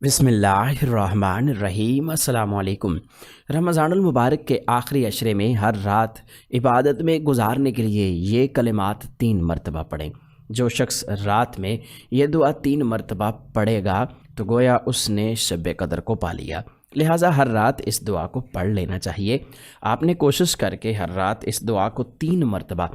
बिस्मिल्लाहिर्रहमानिर्रहीम अस्सलामुअलैकुम। रमज़ानुल मुबारक के आखिरी अशरे में हर रात इबादत में गुजारने के लिए ये कलिमात 3 मरतबा पढ़ें। जो शख्स रात में ये दुआ 3 मरतबा पढ़ेगा तो गोया उसने शब कदर को पा लिया। लिहाजा हर रात इस दुआ को पढ़ लेना चाहिए। आपने कोशिश करके हर रात इस दुआ को 3 मरतबा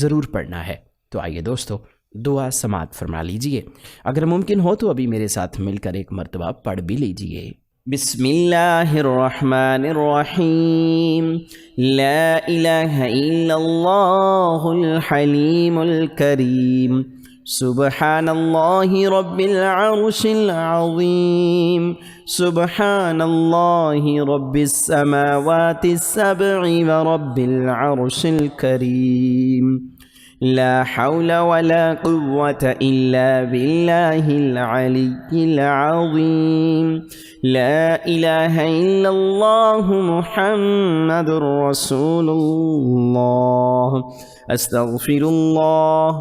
ज़रूर पढ़ना है। तो आइए दोस्तों, दुआ समात फरमा लीजिए। अगर मुमकिन हो तो अभी मेरे साथ मिलकर 1 मरतबा पढ़ भी लीजिए। बिस्मिल्लाहिर्रहमानिर्रहीम। ला इलाहा इल्लल्लाहुल हलीमुल करीम। सुब्हानल्लाहि रब्बिल अर्शिल अज़ीम। सुब्हानल्लाहि रब्बिस समावातिस सब'i व रब्बिल अर्शिल करीम। ला हौला वला कुव्वता इल्ला बिल्लाहिल अलिय्यिल अज़ीम। ला इलाहा इल्लल्लाहु मुहम्मदुर रसूलुल्लाह। अस्तगफिरुल्लाह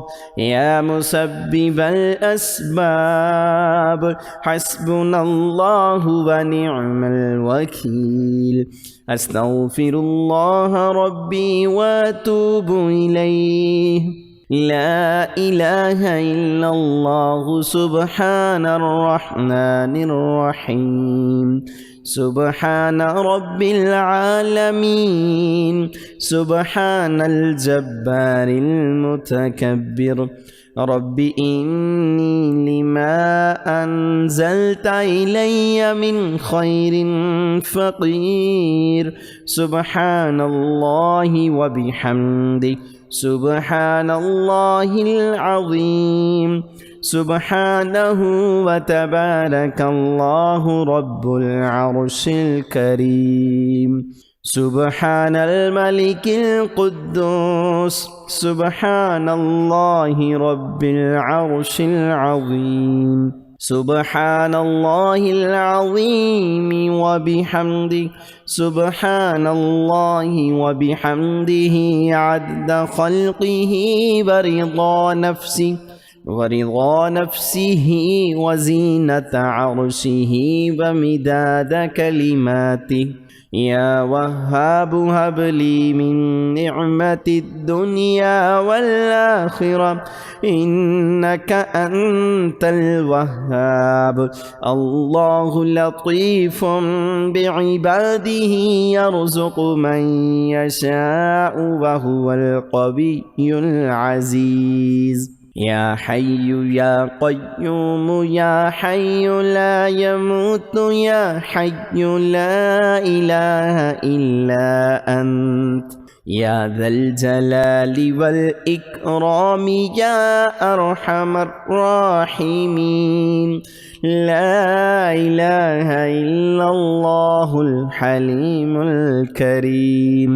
या मुसब्बिबल अस्बाब। हस्बुनल्लाहु व निअमल वकील। अस्तगफिरुल्लाह रब्बी व अतूबु इलैह। ला इलाहा इल्लल्लाहु सुब्हानर रहमानिर रहीम। सुब्हान रब्बिल आलमीन। सुब्हानल जब्बारिल मुतकब्बिर। रब्बि इन्नी लिमा अंज़ल्ता इलैया मिन खैरिन फ़क़ीर। सुब्हानल्लाहि व बिहम्दिही। सुब्हानल्लाहिल अज़ीम। सुब्हानहु व तबारकल्लाहु रब्बुल अर्शिल करीम। सुब्हानल मलिकिल कुद्दूस। सुब्हानल्लाहि रब्बिल अर्शिल अज़ीम। सुब्हानल्लाहिल अज़ीम व बिहम्दिही। सुब्हानल्लाहि व बिहम्दिही अद्द ख़ल्क़िही व रिज़ा नफ्सिही व ज़ीनत अर्शिही व मिदाद कलिमातिही। या वहाबु हबली मिन निअमतिद दुनिया वल आखिरह इन्नका अंतल वहाब। अल्लाहु लतीफ़ुम बिइबादिही यरज़ुक़ु मन यशाअु व हुवल क़वियुल अज़ीज़। या हय्यु या क़य्यूम या हय्यु ला यमूतु या हय्यु ला इलाहा इल्ला अंत। या ज़ल जलालि वल इकराम या अरहमर राहिमीन। ला इलाहा इल्लल्लाहुल हलीमुल करीम।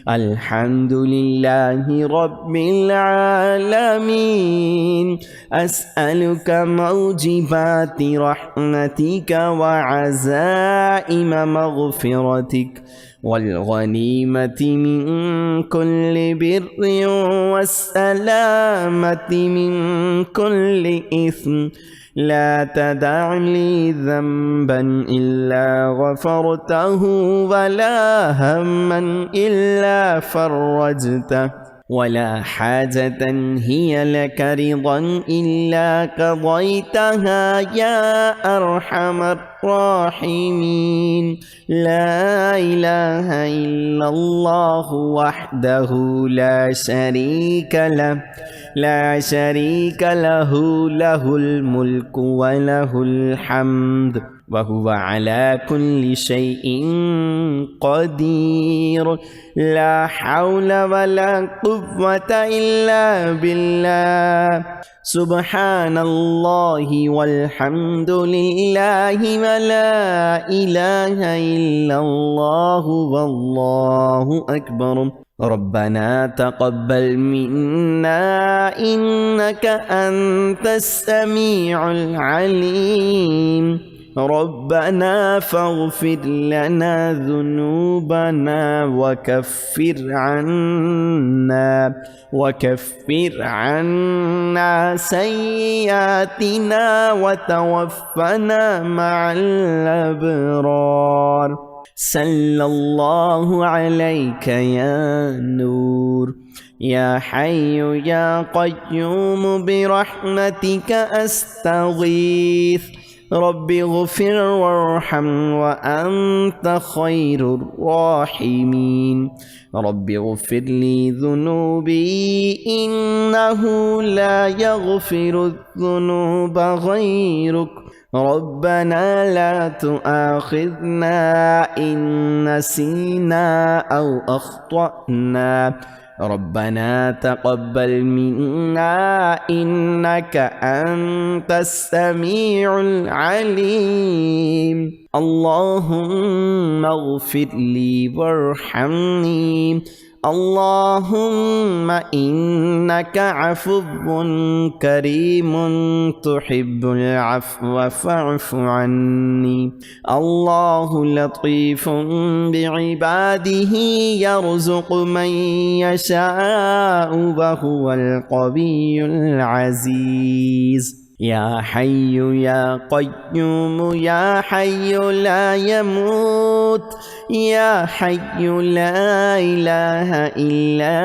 अल्हम्दुलिल्लाहि रब्बिल आलमीन। अस्अलुका मौजिबाति रहमतिका व अज़ाइम मग़फ़िरतिक वल गनीमति मिन कुल्लि बिर्रिन वस्सलामति मिन कुल्लि इस्म। ला तदअ ली ज़ंबन इल्ला गफ़रतहु वला हम्मन इल्ला फ़र्रजतहु वला हाजतन हिय लक रिज़न इल्ला क़ज़यतहा या अरहमर राहिमीन। ला इलाहा इल्लल्लाहु वहदहु ला शरीक लहु लहुल मुल्कु व लहुल हम्द व हुवा अला कुल्लि शैइन क़दीर। ला हौला वला कुव्वता इल्ला बिल्लाह। सुब्हानल्लाहि वल्हम्दुलिल्लाहि व ला इलाहा इल्लल्लाहु वल्लाहु अकबर। रब्बना तक़ब्बल मिन्ना इन्नका अंतस समीउल अलीम। ربنا فاغفر لنا ذنوبنا وكفر عنا سيئاتنا وتوفنا مع الأبرار. صلى الله عليك يا نور، يا حي يا قيوم برحمتك أستغيث. رب اغفر وارحم وأنت خير الراحمين. رب اغفر لي ذنوبي إنه لا يغفر الذنوب غيرك. ربنا لا تؤاخذنا إن نسينا أو أخطأنا. ربنا تقبل منا إنك أنت السميع العليم. اللهم اغفر لي وارحمني. اللهم إنك عفو كريم تحب العفو فاعف عني. الله لطيف بعباده يرزق من يشاء وهو القوي العزيز. يا حي يا قيوم يا حي لا يموت، يا حي لا إله إلا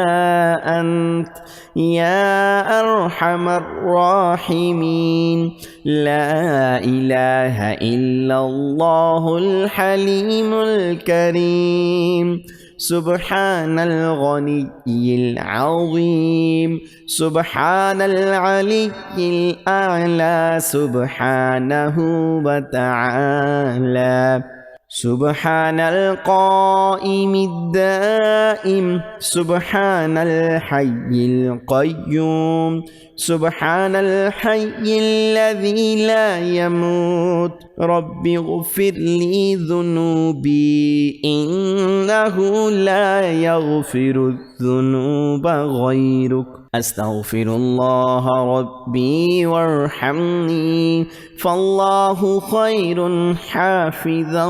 أنت، يا أرحم الراحمين. لا إله إلا الله الحليم الكريم. سبحان الغني العظيم، سبحان العلي الأعلى سبحانه وتعالى. سبحان القائم الدائم، سبحان الحي القيوم، سبحان الحي الذي لا يموت. رب اغفر لي ذنوبي إنه لا يغفر الذنوب غيرك. أستغفر الله ربي وارحمني، فالله خير حافظا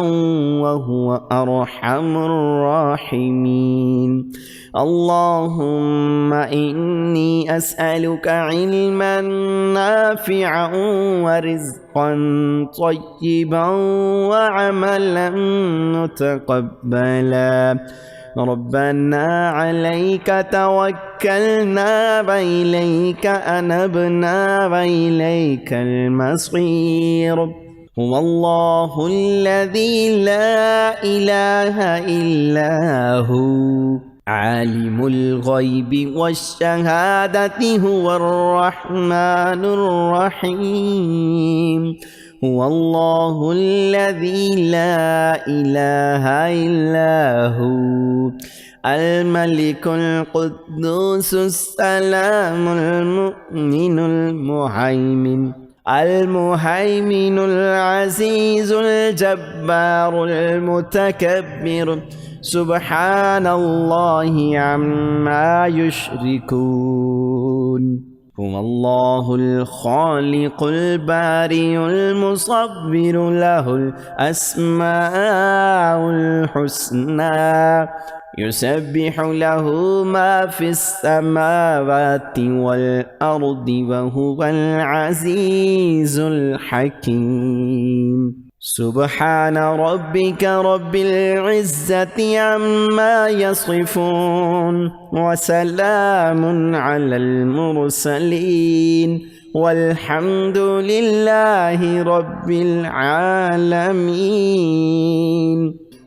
وهو أرحم الراحمين. اللهم إني أسألك علما نافعا ورزقا طيبا وعملا متقبلا. ربنا عليك توكلنا وإليك أنبنا وإليك المصير. هو الله الذي لا إله إلا هو عالم الغيب والشهادة، هو الرحمن الرحيم. هو الله الذي لا إله إلا هو الملك القدوس السلام المؤمن المهيمن العزيز الجبار المتكبر. سبحان الله عما يشركون. هو الله الخالق البارئ المصور، له الأسماء الحسنى، يسبح له ما في السماوات والأرض وهو العزيز الحكيم. سبحان ربك رب العزة عما يصفون، وسلام على المرسلين، والحمد لله رب العالمين.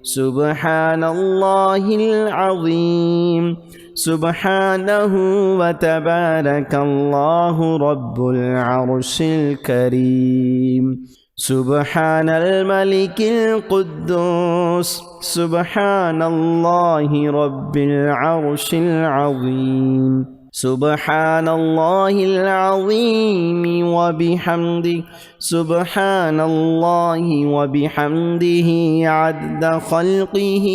سبحان الله العظيم، سبحانه وتبارك الله رب العرش الكريم. سبحان الملك القدوس، سبحان الله رب العرش العظيم. سبحان الله العظيم وبحمده، سبحان الله وبحمده عدد خلقه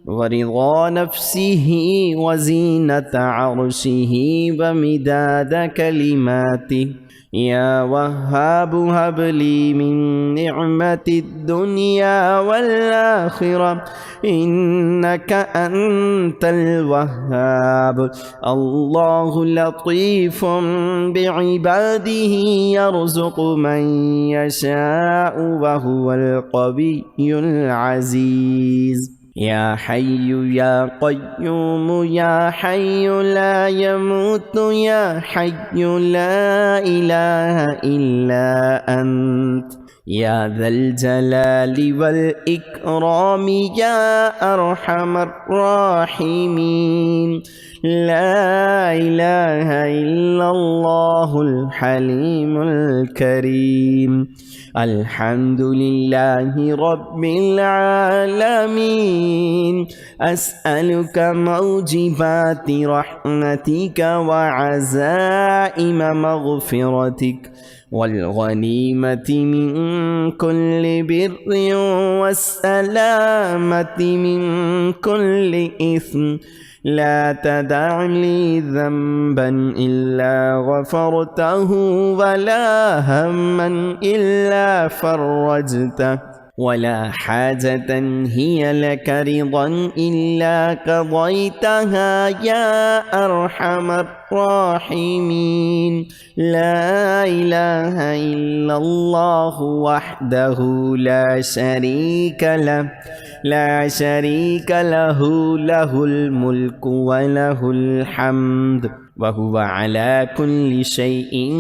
ورضا نفسه وزينة عرشه ومداد كلماته. يا وهاب هب لي من نعمة الدنيا والآخرة إنك أنت الوهاب. الله لطيف بعباده يرزق من يشاء وهو القوي العزيز. يا حي يا قيوم يا حي لا يموت يا حي لا إله إلا أنت يا ذا الجلال والإكرام يا أرحم الراحمين. لا إله إلا الله الحليم الكريم. الحمد لله رب العالمين. أسألك موجبات رحمتك وعزائم مغفرتك والغنيمة من كل بر والسلامة من كل إثم. لا تدع لي ذنبا إلا غفرته ولا هما إلا فرجته ولا حاجة هي لك رضا إلا قضيتها يا أرحم الراحمين. لا إله إلا الله وحده لا شريك له له الملك وله الحمد وهو على كل شيء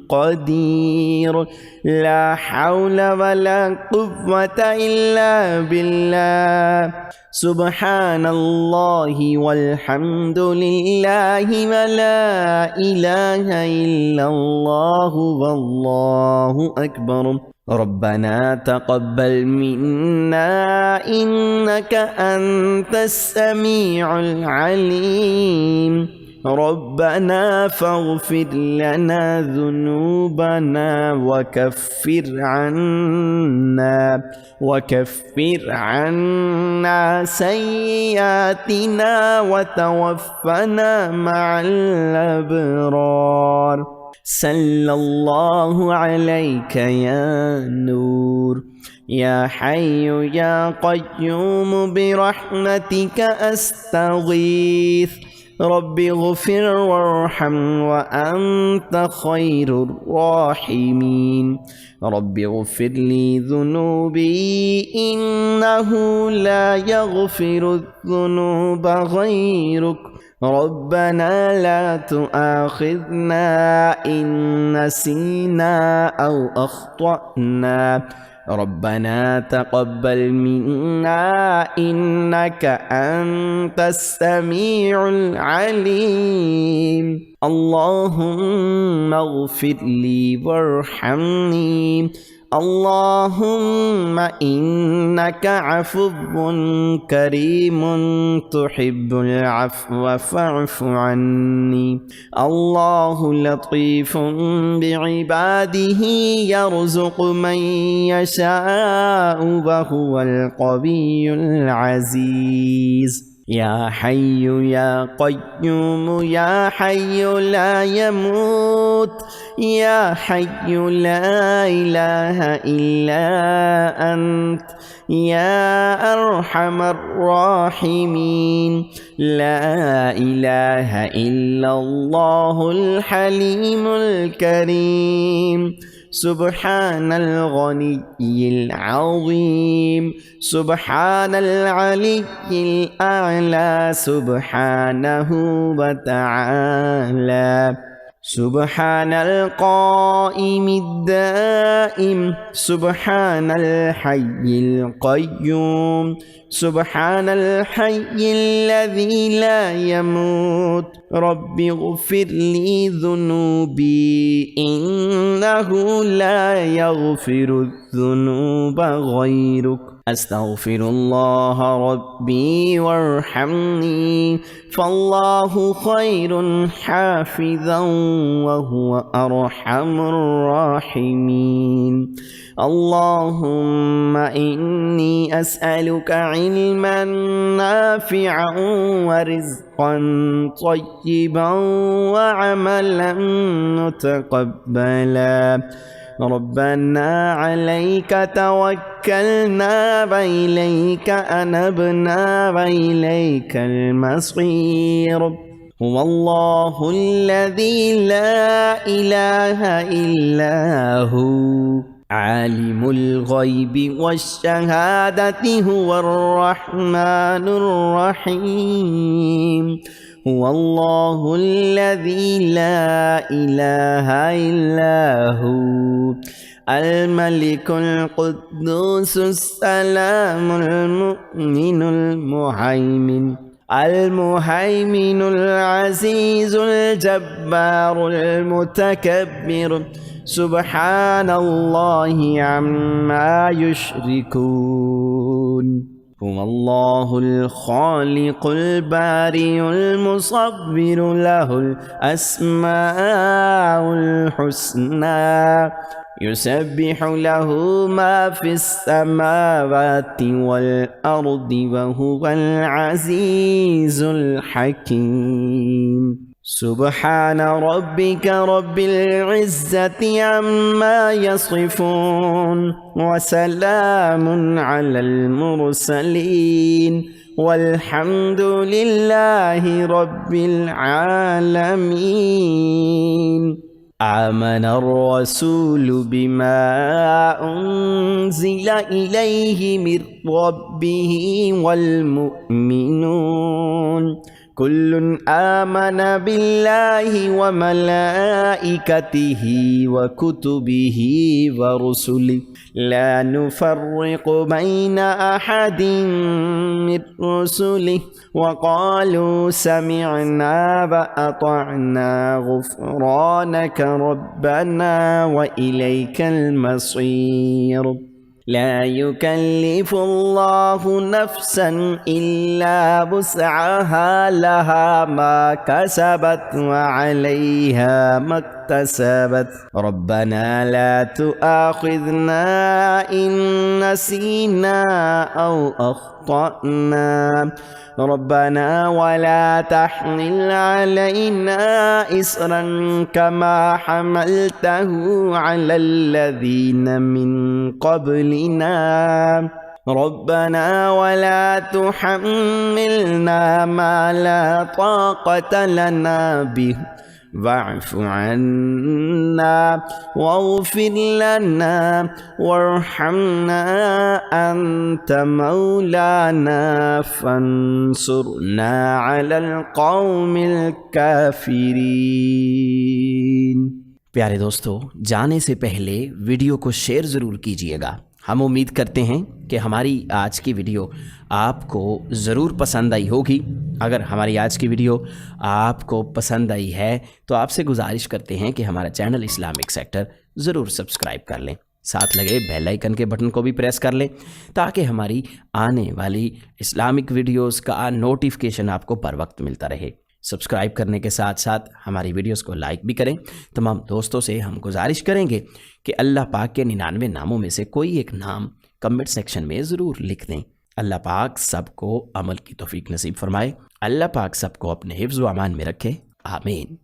قدير. لا حول ولا قوة إلا بالله. سبحان الله والحمد لله ولا إله إلا الله والله أكبر. ربنا تقبل منا إنك أنت السميع العليم. ربنا فاغفر لنا ذنوبنا وكفر عنا سيئاتنا وتوفنا مع الأبرار. صلى الله عليك يا نور. يا حي يا قيوم برحمتك أستغيث. رب اغفر وارحم وأنت خير الراحمين. رب اغفر لي ذنوبي إنه لا يغفر الذنوب غيرك. ربنا لا تؤاخذنا إن نسينا أو أخطأنا. ربنا تقبل منا إنك أنت السميع العليم. اللهم اغفر لي وارحمني. اللهم إنك عفو كريم تحب العفو فاعف عني. الله لطيف بعباده يرزق من يشاء وهو القوي العزيز. يا حي يا قيوم يا حي لا يموت يا حي لا إله إلا أنت يا أرحم الراحمين. لا إله إلا الله الحليم الكريم. سبحان الغني العظيم. سبحان العلي الأعلى سبحانه وتعالى. سبحان القائم الدائم. سبحان الحي القيوم. سبحان الحي الذي لا يموت. رب اغفر لي ذنوبي إنه لا يغفر الذنوب غيرك. أستغفر الله ربي وارحمني فالله خير حافظا وهو أرحم الراحمين. اللهم إني أسألك علما نافعا ورزقا طيبا وعملا متقبلا. ربنا عليك توكلنا وإليك أنبنا وإليك المصير. هو الله الذي لا إله إلا هو عالم الغيب والشهادة هو الرحمن الرحيم. هو الله الذي لا إله إلا هو الملك القدوس السلام المؤمن المهيمن العزيز الجبار المتكبر. سبحان الله عما يشركون. هو الله الخالق البارئ المصور له الأسماء الحسنى يسبح له ما في السماوات والأرض وهو العزيز الحكيم. سبحان ربك رب العزة عما يصفون وسلام على المرسلين والحمد لله رب العالمين. آمن الرسول بما أنزل إليه من ربه والمؤمنون كل آمن بالله وملائكته وكتبه ورسله لا نفرق بين أحد من رسله وقالوا سمعنا وأطعنا غفرانك ربنا وإليك المصير. لا يكلف الله نفسا إلا وسعها لها ما كسبت وعليها ما اكتسبت. ربنا لا تؤاخذنا إن نسينا أو أخطأنا. ربنا ولا تحمل علينا إصرا كما حملته على الذين من قبلنا. ربنا ولا تحملنا ما لا طاقة لنا به واعف عنا واغفر لنا وارحمنا أنت مولانا فانصرنا على القوم الكافرين. प्यारे दोस्तों, जाने से पहले वीडियो को शेयर ज़रूर कीजिएगा। हम उम्मीद करते हैं कि हमारी आज की वीडियो आपको ज़रूर पसंद आई होगी। अगर हमारी आज की वीडियो आपको पसंद आई है तो आपसे गुजारिश करते हैं कि हमारा चैनल इस्लामिक सेक्टर ज़रूर सब्सक्राइब कर लें, साथ लगे बेल आइकन के बटन को भी प्रेस कर लें ताकि हमारी आने वाली इस्लामिक वीडियोस का नोटिफिकेशन आपको बर वक्त मिलता रहे। सब्सक्राइब करने के साथ साथ हमारी वीडियोस को लाइक भी करें। तमाम दोस्तों से हम गुजारिश करेंगे कि अल्लाह पाक के 99 नामों में से कोई एक नाम कमेंट सेक्शन में ज़रूर लिख दें। अल्लाह पाक सबको अमल की तौफीक नसीब फरमाए। अल्लाह पाक सबको अपने हिफ्ज़ व अमान में रखे। आमीन।